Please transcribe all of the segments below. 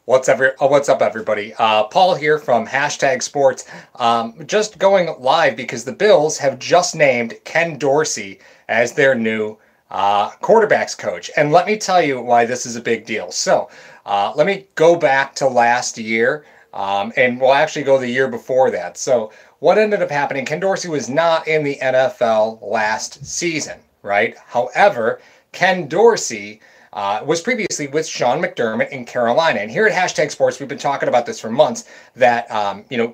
What's up, everybody? Paul here from #Sports. Just going live because the Bills have just named Ken Dorsey as their new quarterbacks coach, and let me tell you why this is a big deal. Let me go back to last year, and we'll actually go the year before that. So, what ended up happening? Ken Dorsey was not in the NFL last season, right? However, Ken Dorsey was previously with Sean McDermott in Carolina. And here at #Sports, we've been talking about this for months that,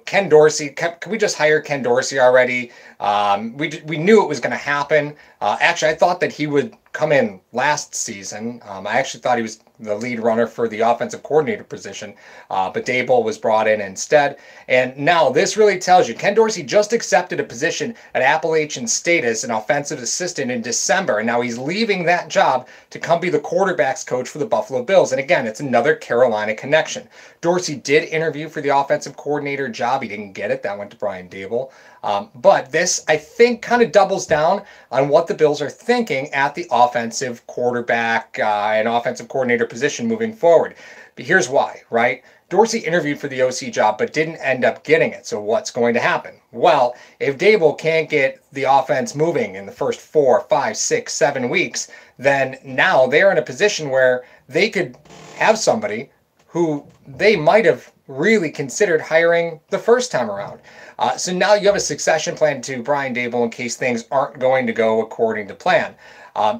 Ken Dorsey, can we just hire Ken Dorsey already? We knew it was going to happen. Actually, I thought that he would come in last season. I actually thought he was the lead runner for the offensive coordinator position, but Dable was brought in instead. And now this really tells you Ken Dorsey just accepted a position at Appalachian State as an offensive assistant in December, and now he's leaving that job to come be the quarterbacks coach for the Buffalo Bills. And again, it's another Carolina connection. Dorsey did interview for the offensive coordinator job. He didn't get it. That went to Brian Dable. But this, I think, kind of doubles down on what the Bills are thinking at the offensive quarterback and offensive coordinator position moving forward. But here's why, right? Dorsey interviewed for the OC job but didn't end up getting it. So what's going to happen? Well, if Dable can't get the offense moving in the first 4, 5, 6, 7 weeks, then now they're in a position where they could have somebody who they might have really considered hiring the first time around. So now you have a succession plan to Brian Dable in case things aren't going to go according to plan.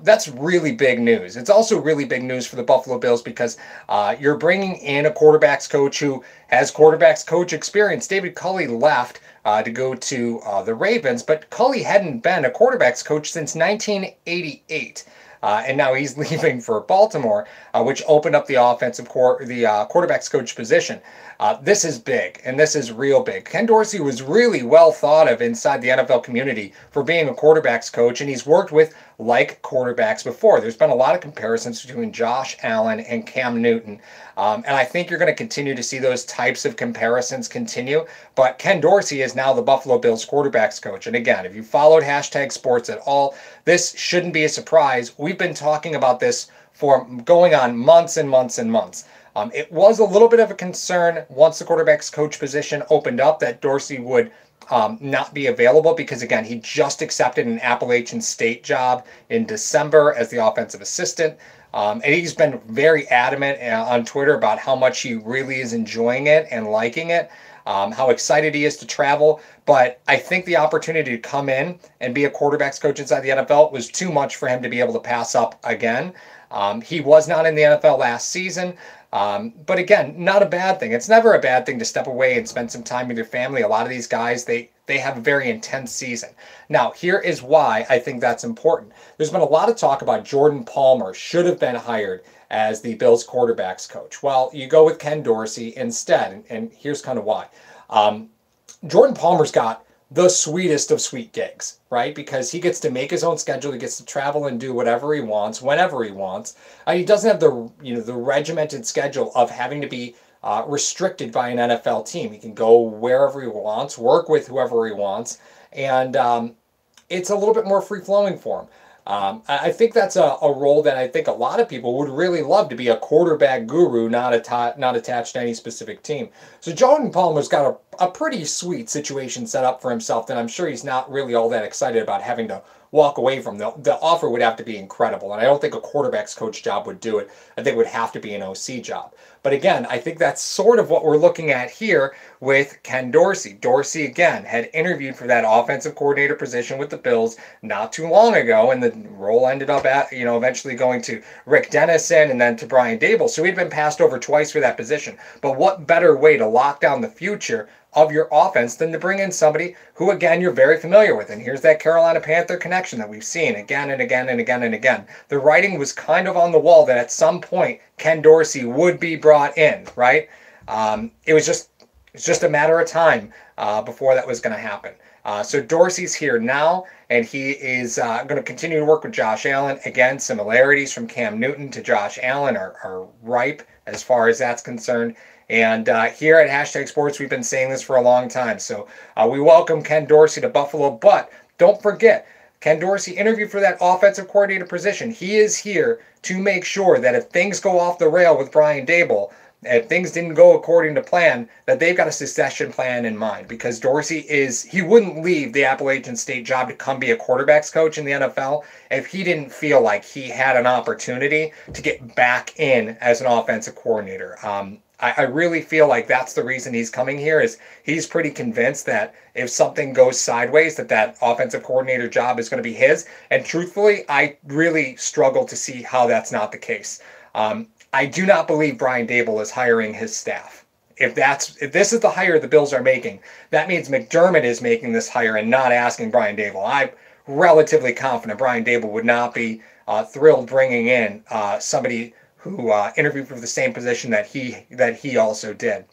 That's really big news. It's also really big news for the Buffalo Bills because you're bringing in a quarterbacks coach who has quarterbacks coach experience. David Culley left to go to the Ravens, but Culley hadn't been a quarterbacks coach since 1988. And now he's leaving for Baltimore, which opened up the quarterbacks coach position. This is big, and this is real big. Ken Dorsey was really well thought of inside the NFL community for being a quarterbacks coach, and he's worked with like quarterbacks before. There's been a lot of comparisons between Josh Allen and Cam Newton, and I think you're going to continue to see those types of comparisons continue. But Ken Dorsey is now the Buffalo Bills quarterbacks coach. And again, if you followed #Sports at all, this shouldn't be a surprise. We've been talking about this for going on months and months and months. It was a little bit of a concern once the quarterback's coach position opened up that Dorsey would not be available because, again, he just accepted an Appalachian State job in December as the offensive assistant. And he's been very adamant on Twitter about how much he really is enjoying it and liking it, how excited he is to travel. But I think the opportunity to come in and be a quarterback's coach inside the NFL was too much for him to be able to pass up again. He was not in the NFL last season. But again, not a bad thing. It's never a bad thing to step away and spend some time with your family. A lot of these guys, they have a very intense season. Now, here is why I think that's important. There's been a lot of talk about Jordan Palmer should have been hired as the Bills quarterbacks coach. Well, you go with Ken Dorsey instead, and here's kind of why. Jordan Palmer's got the sweetest of sweet gigs, right? Because he gets to make his own schedule. He gets to travel and do whatever he wants, whenever he wants. He doesn't have the regimented schedule of having to be restricted by an NFL team. He can go wherever he wants, work with whoever he wants, and it's a little bit more free-flowing for him. I think that's a role that I think a lot of people would really love, to be a quarterback guru, not attached to any specific team. So Jordan Palmer's got a pretty sweet situation set up for himself that I'm sure he's not really all that excited about having to walk away from. The offer would have to be incredible, and I don't think a quarterback's coach job would do it. I think it would have to be an OC job. But again, I think that's sort of what we're looking at here with Ken Dorsey. Dorsey, again, had interviewed for that offensive coordinator position with the Bills not too long ago, and the role ended up eventually going to Rick Dennison and then to Brian Dable. So he'd been passed over twice for that position. But what better way to lock down the future of your offense than to bring in somebody who, again, you're very familiar with? And here's that Carolina Panther connection that we've seen again and again and again and again. The writing was kind of on the wall that at some point Ken Dorsey would be brought in, right? It was just a matter of time before that was going to happen. So Dorsey's here now, and he is going to continue to work with Josh Allen. Again, similarities from Cam Newton to Josh Allen are ripe as far as that's concerned. And here at #Sports, we've been saying this for a long time. So we welcome Ken Dorsey to Buffalo. But don't forget, Ken Dorsey interviewed for that offensive coordinator position. He is here to make sure that if things go off the rail with Brian Dable, if things didn't go according to plan, that they've got a succession plan in mind, because Dorsey he wouldn't leave the Appalachian State job to come be a quarterbacks coach in the NFL if he didn't feel like he had an opportunity to get back in as an offensive coordinator. I really feel like that's the reason he's coming here, is he's pretty convinced that if something goes sideways, that offensive coordinator job is going to be his. And truthfully, I really struggle to see how that's not the case. I do not believe Brian Daboll is hiring his staff. If this is the hire the Bills are making, that means McDermott is making this hire and not asking Brian Daboll. I'm relatively confident Brian Daboll would not be thrilled bringing in somebody who interviewed for the same position that he also did.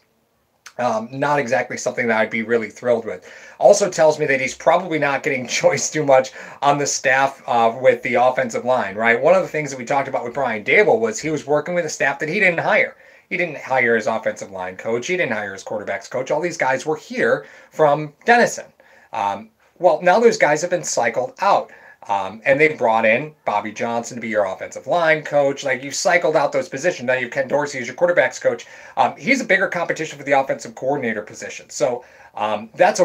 Not exactly something that I'd be really thrilled with. Also tells me that he's probably not getting choice too much on the staff with the offensive line, right? One of the things that we talked about with Brian Daboll was he was working with a staff that he didn't hire. He didn't hire his offensive line coach. He didn't hire his quarterbacks coach. All these guys were here from Denison. Well, now those guys have been cycled out. And they brought in Bobby Johnson to be your offensive line coach. Like, you cycled out those positions. Now you have Ken Dorsey as your quarterbacks coach. He's a bigger competition for the offensive coordinator position. So that's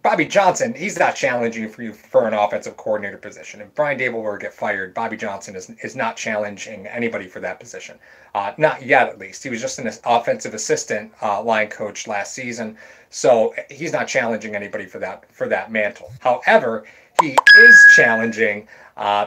Bobby Johnson, he's not challenging for you for an offensive coordinator position. If Brian Daboll were to get fired, Bobby Johnson is not challenging anybody for that position. Not yet, at least. He was just an offensive assistant line coach last season. So he's not challenging anybody for that mantle. However, he is challenging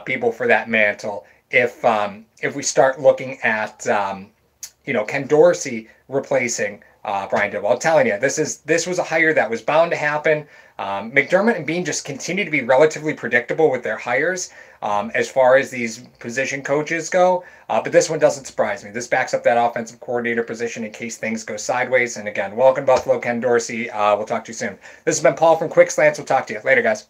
people for that mantle if we start looking at Ken Dorsey replacing Brian Daboll. I'm telling you, this was a hire that was bound to happen. McDermott and Bean just continue to be relatively predictable with their hires as far as these position coaches go. But this one doesn't surprise me. This backs up that offensive coordinator position in case things go sideways. And again, welcome to Buffalo, Ken Dorsey. We'll talk to you soon. This has been Paul from Quick Slants. We'll talk to you later, guys.